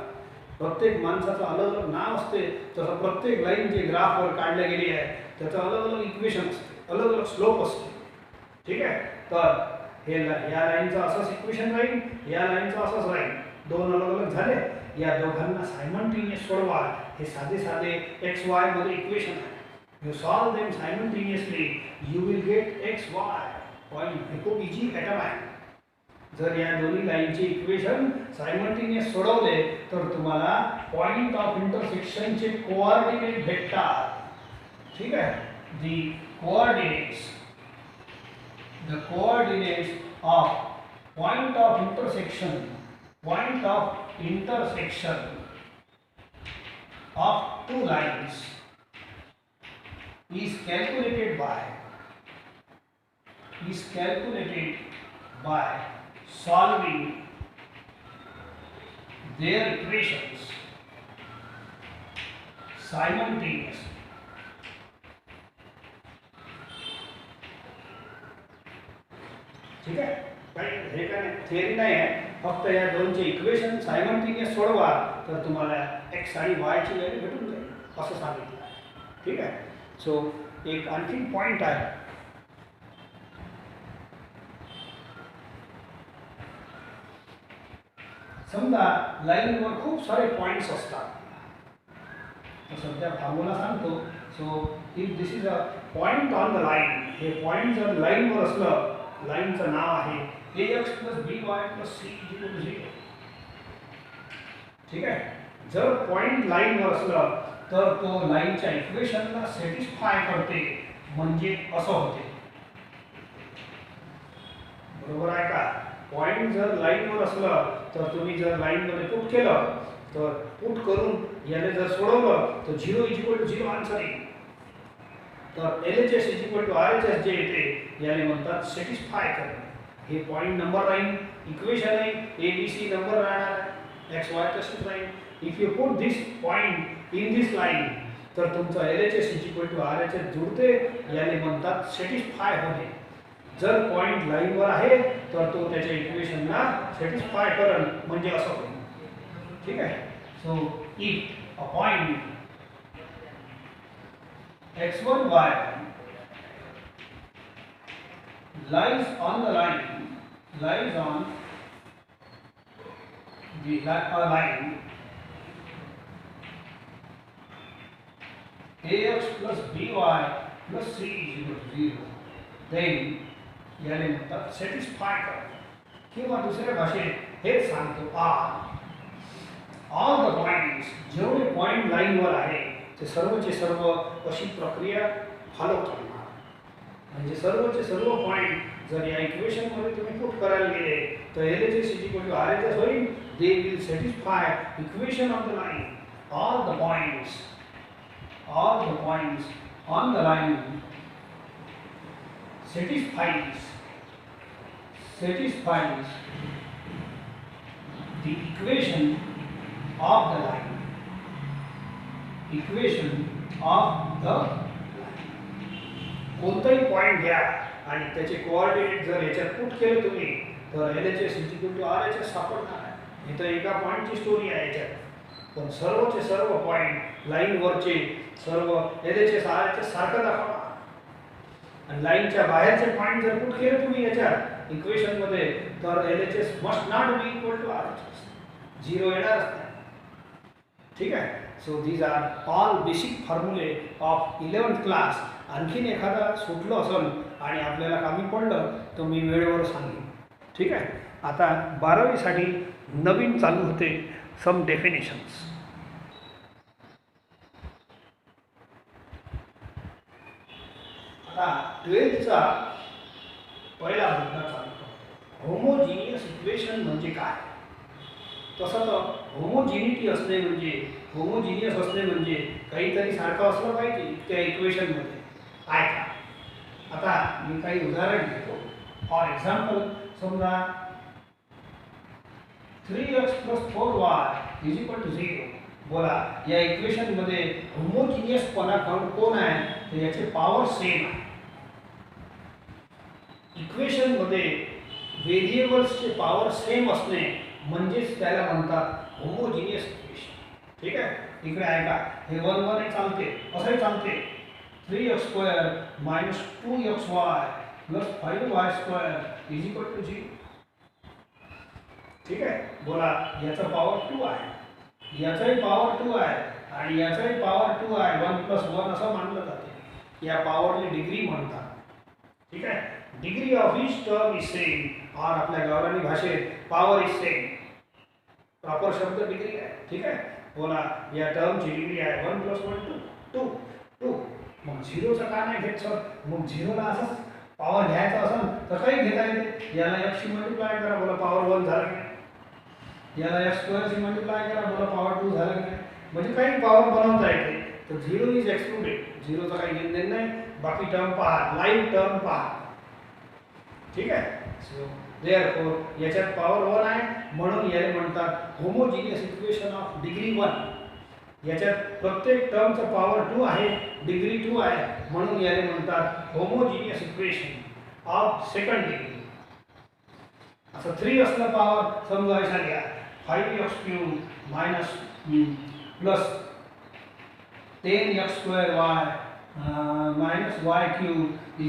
प्रत्येक माणसाचं अलग अलग नाव असते तसं प्रत्येक लाईन जे ग्राफवर काढल्या गेली आहे त्याचं अलग अलग इक्वेशन असते अलग अलग स्लोप असते. ठीक आहे, तर हे या लाईनचं असंच इक्वेशन राहील या लाईनचं असंच राहील. दोन अलग अलग झाले. या दोघांना सायमल्टेनियस सोडवा. हे साधे साधे एक्स वाय मध्ये इक्वेशन आहे. You solve them simultaneously you will get x Y point. हे खूप इझी ॲटम आहे. जर या दोन्ही लाईनचे इक्वेशन सायमल्टेनियस सोडवले तर तुम्हाला पॉइंट ऑफ इंटरसेक्शनचे कोऑर्डिनेट भेटतात. ठीक आहे, the coordinates of point of intersection of two lines is calculated by solving their equations simultaneously. ठीक आहे, काही हे काय थिअरी नाही आहे. फक्त या दोनचे इक्वेशन सायमल्टेनियस सोडवा तर तुम्हाला एक्स आणि वायची व्हॅल्यू भेटून जाईल असं सांगितलं आहे. ठीक आहे, सो एक आणखी पॉईंट आहे. समजा लाईनवर खूप सारे पॉईंट्स असतात. सध्या फॉर्म्युला सांगतो. So if this is a point on the line. हे पॉईंट जर लाईनवर असलं लाईनचं नाव आहे ax plus by plus c equal to 0. ठीक आहे, जर पॉइंट लाईनवर असलं तर तो लाईनच्या इक्वेशनला सॅटिस्फाय करते म्हणजे असं होते. बरोबर आहे का. पॉइंट जर लाईनवर असलं तर तुम्ही जर लाईनमध्ये पुट केलं तर पुट करून याने जर सोडवलं तर 0 इक्वल टू 0 आन्सर येईल. तर LHS इक्वल टू RHS जे येते याने म्हणतात सॅटिस्फाय करणे. हे पॉइंट नंबर राहील इक्वेशन आहे ABC नंबर राहणार एक्स वाय तसेच राहील. If you put this point in this line तर तुमचा LHS इक्वल टू RHS जुळते याने म्हणतात सॅटिस्फाय होणे. जर पॉइंट लाईनवर आहे तर तो त्याच्या इक्वेशनला सॅटिस्फाय करेल म्हणजे असं होईल. ठीक आहे, so if a point x1y lies on the line ax plus by plus c is equal to 0 then याने म्हणतात सॅटिस्फाय करणे. किंवा दुसऱ्या भाषेत हेच सांगतो ऑल द पॉइंट्स जेवढे पॉइंट लाईनवर आहे ते सर्वचे सर्व अशी प्रक्रिया फॉलो करणार. म्हणजे सर्वचे सर्व पॉइंट जर या इक्वेशनमध्ये तुम्ही पुट करायला गेले तर LHS इक्वल टू RHS होईल. They will satisfy equation of the line. All the points on the line satisfies satisfies the equation of the line. Equation of the कोणताही पॉइंट घ्या आणि त्याचे कोऑर्डिनेट जर याच्यात पुट केले तुम्ही तर LHS इक्वल टू RHS सापडणार आहे. इथं एका पॉइंटची स्टोरी आहे याच्यात, पण सर्वचे सर्व पॉइंट लाईन वरचे सर्व LHS RHS सारखं दाखवणार. आणि लाईनच्या बाहेरचे पॉइंट जर पुट केले तुम्ही याच्यात इक्वेशन मध्ये तर LHS must not be equal to RHS, zero येणारच नाही. ठीक आहे. So these are all basic फॉर्म्युले ऑफ 11th क्लास. आणखीन एखादा सुटलं असेल आणि आपल्याला कमी पडलं तर मी वेळेवर सांगेन. ठीक आहे. आता 12वी साठी नवीन चालू होते सम डेफिनेशन्स. आता 12thचा पहिला मुद्दा चालू करतो. होमोजिनियस इक्वेशन म्हणजे काय? तसं तर होमोजिनिटी असणे म्हणजे होमोजिनियस असणे म्हणजे काहीतरी सारखं असलं पाहिजे त्या इक्वेशनमध्ये. काय का? आता मी काही उदाहरण देतो. फॉर एक्झाम्पल समजा 3x + 4y = 0. बोला या इक्वेशनमध्ये होमोजिनियसपणा कोण आहे तर याचे पॉवर सेम आहे. इक्वेशनमध्ये व्हेरिएबल्सचे पॉवर सेम असणे म्हणजेच त्याला म्हणतात होमोजिनियस इक्वेशन. ठीक आहे. इकडे आहे का हे 1 1 चालते, असंही चालते. 3x² - 2xy + 5y² = 0. ठीक आहे. बोला याचा पॉवर 2 आहे, याचाही पॉवर 2 आहे आणि याचाही पॉवर 2 आहे. 1 + 1 असं मानलं जाते. या पॉवरने डिग्री म्हणतात. ठीक आहे. Degree of each term is same और आपल्या गावरानी भाषेत पॉवर इज सेम. प्रॉपर शब्द डिग्री आहे. ठीक आहे. बोला या टर्मची डिग्री आहे 1 + 1 2 2. मग झिरोचा का नाही घेत सर? मग झिरोला असंच पॉवर घ्यायचा असेल तर काही घेता येते. याला x शी मल्टिप्लाय करा, बोला पॉवर 1 झाला की नाही. याला x² शी मल्टिप्लाय करा, बोला पॉवर 2 झाला की नाही. म्हणजे काही पॉवर बनवता येते. तर 0 इज एक्सक्लुडेड. झिरोचा काही घेणं नाही. बाकी टर्म पहा, लाईन टर्म पहा. ठीक आहे. सो देअरफॉर याच्यात पॉवर 1 आहे म्हणून याला म्हणतात होमोजिनियस इक्वेशन ऑफ डिग्री 1. याच्यात प्रत्येक टर्मचा पॉवर 2 आहे, डिग्री 2 आहे म्हणून याला म्हणतात homogeneous equation of second degree. असं 3 असलं पॉवर समजा अशा घ्या 5x³ - +10x² y -y³ =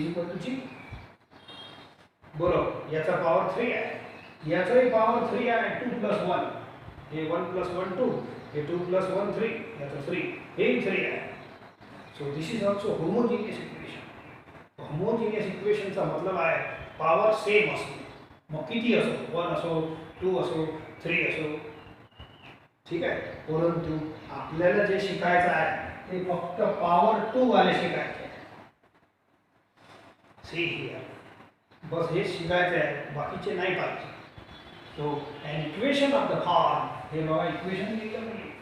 0. बोलो याचा पॉवर 3 आहे, याचाही पॉवर 3 आहे. 2 + 1 हे 1 + 1 2, हे 2 + 1 3, याचा 3 हे 3 आहे. So this is also homogeneous equation. Homogeneous इक्वेशनचा मतलब आहे पॉवर सेम असणे. मग किती असो, 1 असो 2 असो 3 असो. ठीक आहे. परंतु आपल्याला जे शिकायचं आहे ते फक्त पॉवर 2 वाले शिकायचे आहे. सी हियर बस हे शिकायचं आहे, बाकीचे नाही पाहिजे. So an equation of the form हे बघा इक्वेशन लिहिलं मी.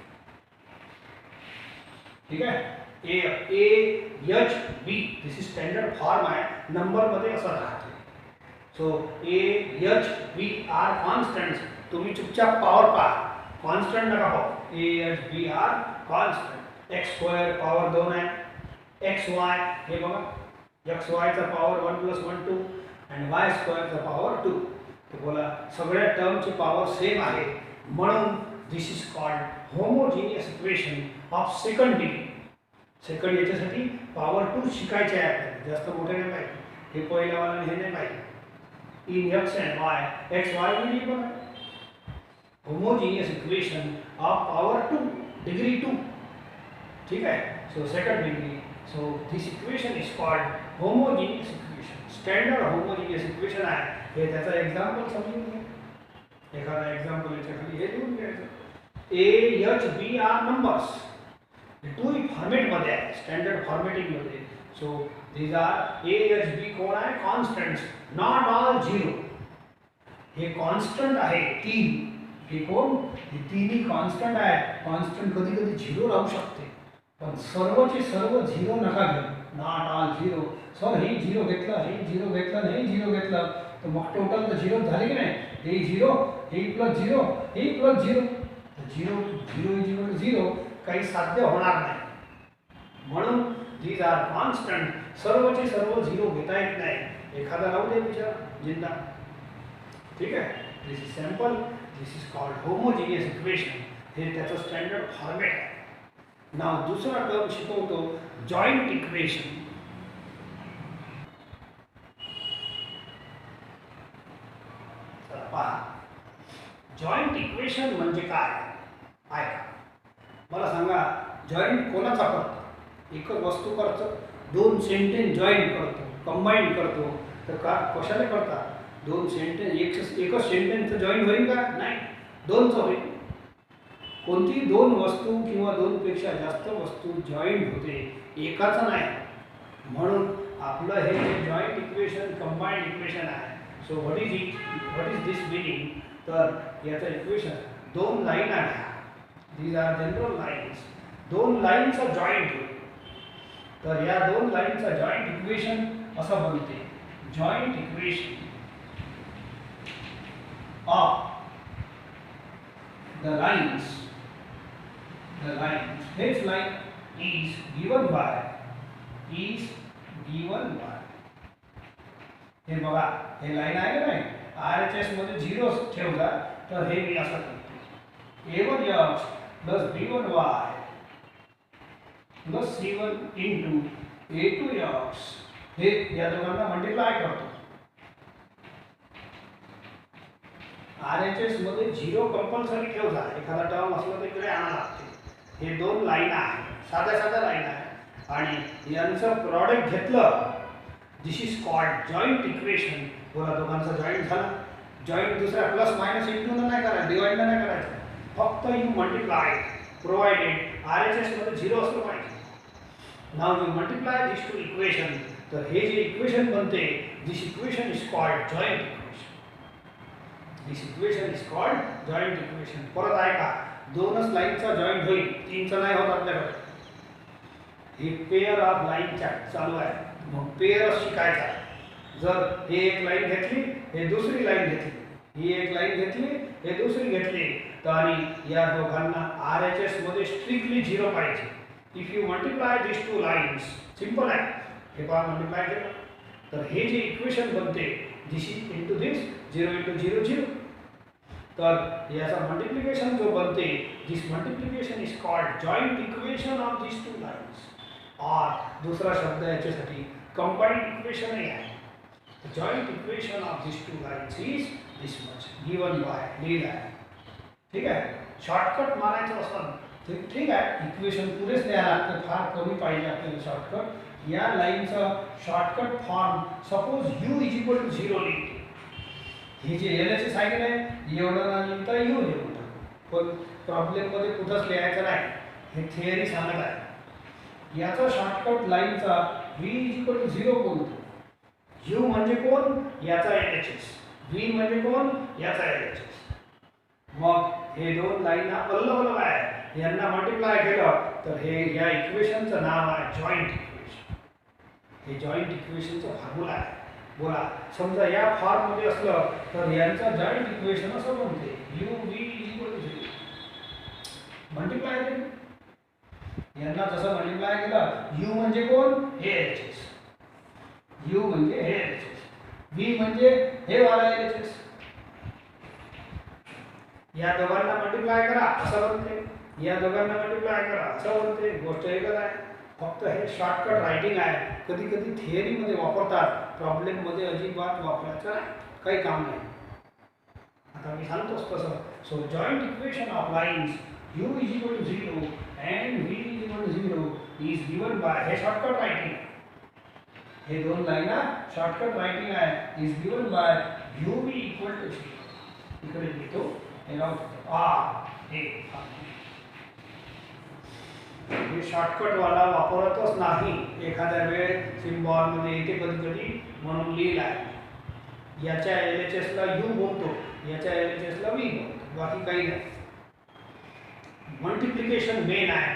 ठीक आहे. AHB this is standard form आहे. नंबर मध्ये असं राहते. So AHB are constants. तुम्ही चुपचाप पॉवर पहा, कॉन्स्टंट नका पाहू. AHB R constant. x² power 2 आहे. xy हे बघा xy चा पॉवर 1 + 1 2 आणि y² चा पॉवर 2. तर बोला सगळ्या टर्मची पॉवर सेम आहे म्हणून this is called homogeneous equation of second degree. Second याच्यासाठी पॉवर 2 शिकायचे आहे आपल्याला, जास्त मोठे नाही पाहिजे. हे पहिल्या वाला हे नाही पाहिजे. In x and y xy variable आहे. Homogeneous equation of power 2 degree 2. ठीक आहे. So second degree. So this equation is called homogeneous equation. Standard homogeneous equation आहे. हे त्याचा एक्झाम्पल समजून घ्या. एखादा एक्झाम्पल याच्या खाली हे लिहून घ्यायचं. AHB are numbers. Two format मध्ये आहे, स्टँडर्ड फॉर्मेटिंग मध्ये. सो these are AHB कोण आहे? Constants, not all 0. हे कॉन्स्टंट आहे 3. हे कोण? हे तिन्ही कॉन्स्टंट आहे. कॉन्स्टंट कधी कधी 0 राहू शकते पण सर्वचे सर्व 0 नका घेऊ. Not all 0. सर हे 0 घेतलं, हे 0 घेतलं, हे 0 घेतलं तर मग टोटल तर झिरो झाले की नाही. हे झिरो, हे प्लस झिरो, हे प्लस झिरो, तर zero zero is equal to zero काही साध्य होणार नाही. म्हणून दीज आर कॉन्स्टंट. सर्वचे सर्व झिरो घेता येत नाही. एखादा राहू दे विचार जिंदा. ठीक आहे. This is sample. This is called homogeneous equation. हे त्याचं स्टँडर्ड फॉर्मॅट आहे. नाव दुसरा टर्म शिकवतो जॉइंट इक्वेशन. पहा, जॉइंट इक्वेशन म्हणजे काय आहे. मला सांगा, जॉइंट कोणाचा करतो? एकच वस्तू करतो, दोन सेंटेन्स जॉईन करतो, कंबाईन करतो, तर का कशाला करतात? दोन सेंटेन्स एकच सेंटेन्सचं जॉईन होईल का? नाही, दोनचं होईल. कोणती दोन वस्तू किंवा दोनपेक्षा जास्त वस्तू जॉईंट होते, एकाचं नाही. म्हणून आपलं हे जॉइंट इक्वेशन कंबाइंड इक्वेशन आहे. So what is this meaning? तर याचं इक्वेशन दोन लाईन आहे. These are general lines. दोन लाईनचा जॉईंट होईल. तर या दोन लाईनचा जॉइंट इक्वेशन असं बनते. Joint equation of the lines which line is given by हे बघा, हे लाईन आहे का नाही, RHS मध्ये झिरो ठेवला तर हे मी असं करतो. A1x plus B1y plus C1 into A2x. हे या दोघांना मल्टिप्लाय करतो. RHS मध्ये झिरो कंपल्सरी ठेवला. एखादा टर्म असला तर इकडे आणावं लागते. हे दोन लाईन आहे, साध्या साध्या लाईन आहे, आणि यांचं प्रॉडक्ट घेतलं. दिस इज कॉल्ड जॉइंट इक्वेशन. बोला, दोघांचा जॉइंट झाला. जॉइंट दुसरा प्लस मायनस इंटू नाही करायचं, डिवाइड नाही करायचं, फक्त यू मल्टिप्लाय प्रोव्हाइडेड RHS मध्ये झिरो असलं पाहिजे. नाव you multiply this two equation. तर हे जे इक्वेशन बनते, this equation is called joint equation. This equation is called joint equation. परत आहे का, दोनच लाईनचा जॉइंट होईल, तीनचा नाही होत आपल्याकडे. हे पेअर ऑफ लाईन चालू आहे. मग पेअर शिकायचा. जर हे एक लाईन घेतली, हे दुसरी लाईन घेतली, ही एक लाईन घेतली, हे दुसरी घेतली, तर आणि या दोघांना RHS मध्ये स्ट्रिक्टली झिरो पाहिजे. If you multiply this two lines, simple आहे. हे पहा, मल्टिप्लाय केलं तर हे जे इक्वेशन बनते, this is into this, 0 into 0 0. तर याचा मल्टिप्लिकेशन जो बनते, this multiplication is called joint equation of this two lines. और दूसरा शब्द याच्यासाठी कंबाइंड इक्वेशन आहे. Joint equation of this two lines is this much given by लिहिलं आहे. ठीक आहे. शॉर्टकट मारायचं असतं ठीक आहे. इक्वेशन पुरेच लिहायला लागतं, फार कमी पाहिजे आपल्याला शॉर्टकट. या लाईनचा shortcut form suppose u is equal to 0 लिहितो. हे जे LHS आहे की नाही, एवढं ना लिहिता u लिहून टाकू. पण प्रॉब्लेममध्ये कुठंच लिहायचं नाही, हे थिअरी सांगत आहे. याचा शॉर्टकट लाईनचा v इज इक्वल टू 0 बोलतो. u म्हणजे कोण? याचा LHS. v म्हणजे कोण? याचा LHS. मग हे दोन लाईन अल्लग आहे, यांना मल्टिप्लाय केलं तर हे या इक्वेशनचं नाव आहे जॉइंट इक्वेशन. हे जॉइंट इक्वेशनचं फॉर्म्युला आहे. बोला, समजा या फॉर्म मध्ये असलं तर यांचा जॉइंट इक्वेशन असं बनते, u v is equal to 0. Multiply केलं, यांना जसं मल्टिप्लाय केलं, u म्हणजे कोण? हे LHS. u म्हणजे हे LHS, v म्हणजे हे वाला LHS. या दोघांना मल्टिप्लाय करा असं बनते, या दोघांना मल्टिप्लाय करा असं बनते. गोष्ट एकच आहे, फक्त हे शॉर्टकट रायटिंग आहे. कधी कधी थिअरीमध्ये वापरतात, प्रॉब्लेममध्ये अजिबात वापरायचं नाही, काही काम नाही. आता मी सांगतोच तसं. So joint equation of lines u is equal to 0 and v is equal to 0 is given by, हे शॉर्टकट रायटिंग. हे दोन लाईना शॉर्टकट रायटिंग आहे, is given by uv equal to 0. इकडे लिहितो, हे शॉर्टकट वाला वापरतच नाही. एखाद्या वेळ सिम्बॉल मध्ये येते कधी कधी, म्हणून लिहिला आहे. याच्या LHS ला u बोलतो, याच्या LHS ला v बोलतो, बाकी काही नाही. मल्टिप्लिकेशन मेन आहे.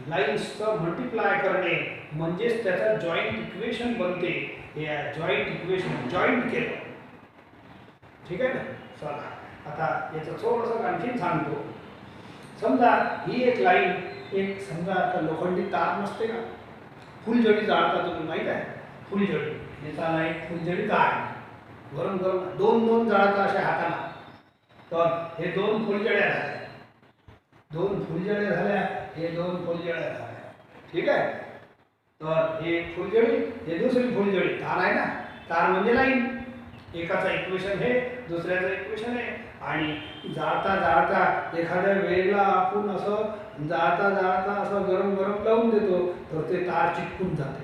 लाईन्सचं मल्टिप्लाय करणे म्हणजेच त्याचा जॉइंट इक्वेशन बनते. हे जॉइंट इक्वेशन जॉइंट केलं ठीक आहे ना. चला आता याचं थोडंसं आणखी सांगतो. समजा ही एक लाईन, एक समजा आता लोखंडी तार नसते का, फुलझडी जाळता तुम्ही माहीत आहे, फुलझडी याचा लाईन फुलझडी जाळ गरम गरम दोन दोन जाळता अशा हाताला. तर हे दोन फुलझड्या झाल्या, दोन फुलझड्या झाल्या, हे दोन फुलझड्या झाल्या. ठीक आहे. तर हे फुलझडी, हे दुसरी फुलझडी, तार आहे ना, तार म्हणजे लाईन. एकाचं इक्वेशन हे, दुसऱ्याचं इक्वेशन आहे. आणि जाळता जाळता एखाद्या वेळेला आपण असं जाळता जाळता असं गरम गरम लावून देतो, तर ते तार चिटकून जाते.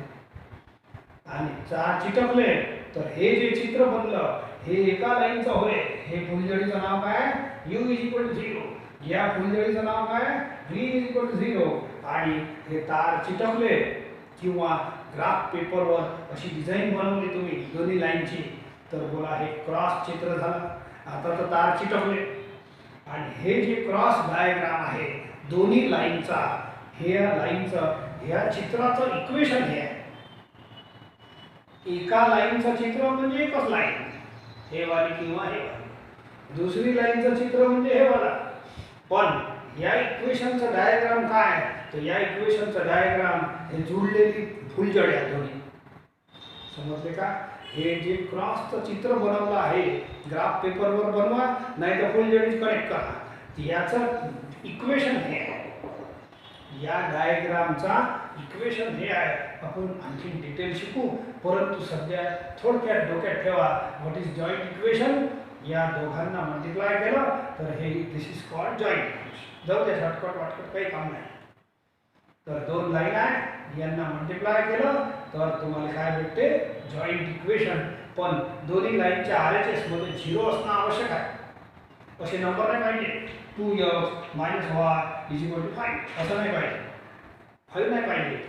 आणि तार चिटकले तर हे जे चित्र बनलं हे एका लाईनचं होय. हे फुलझडीचं नाव काय, u इज इक्वल टू 0. या फुलझडीचं नाव काय, v इज इक्वल टू 0. आणि हे तार चिटकले किंवा ग्राफ पेपरवर अशी डिझाईन बनवली तुम्ही दोन्ही लाईनची, तर बोला हे क्रॉस चित्र झालं. आता तर तार चिटकले आणि हे जे क्रॉस डायग्राम आहे दोन्ही लाईनचा, हे लाईनचं ह्या चित्राचं इक्वेशन हे आहे. एका लाईनचं चित्र म्हणजे एकच लाईन, हे वाली किंवा हे वाली. दुसरी लाईनचं चित्र म्हणजे हे वाला. पण या इक्वेशनचं डायग्राम काय, तर या इक्वेशनचं डायग्राम हे जुळलेली फुलझड्या दोन्ही. समजले का. हे जे क्रॉसचं चित्र बनवलं आहे ग्राफ पेपरवर बनवा, नाही तर फुलझडी कनेक्ट करा. याचं इक्वेशन हे आहे, या डायग्रामचा इक्वेशन हे आहे. आपण आणखी डिटेल शिकू, परंतु सध्या थोडक्यात डोक्यात ठेवा व्हॉट इज जॉईंट इक्वेशन. या दोघांना मल्टिप्लाय केलं तर हे दिस इज कॉल्ड जॉईंट इक्वेशन. जाऊ द्या, शॉर्टकट वाटकट काही काम नाही. तर दोन लाईन आहे, यांना मल्टिप्लाय केलं तर तुम्हाला काय भेटते, जॉईंट इक्वेशन. पण दोन्ही लाईनच्या RHS मध्ये 0 असणं आवश्यक आहे. असे नंबर नाही पाहिजे 2x - y = 5 असं नाही पाहिजे, 5 नाही पाहिजे.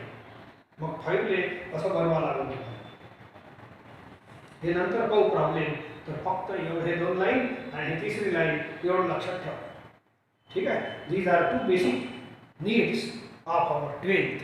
मग 5 ले असं बनवा लागेल. हे नंतर पाहू प्रॉब्लेम. तर फक्त हे दोन लाईन आणि हे तिसरी लाईन एवढं लक्षात ठेवा. ठीक आहे. These are 2 basic needs of our 12th.